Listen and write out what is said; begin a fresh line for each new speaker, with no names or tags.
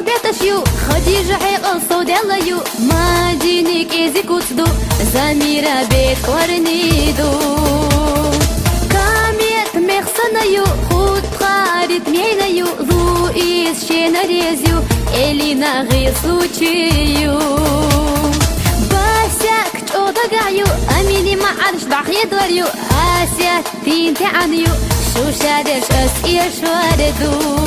بيتشيو خديجة حيقل صود يو ما دينك إزي كتدو زميرة بيت ورنيدو كاميت مخصنيو خود خارط مينيو ذو إيز شينا ريزيو إلينا غير سوتشيو باسياك تشودا قايو أميني ما عرش دعخي دوريو آسيا تين تعنيو شو شادش أس إيش واردو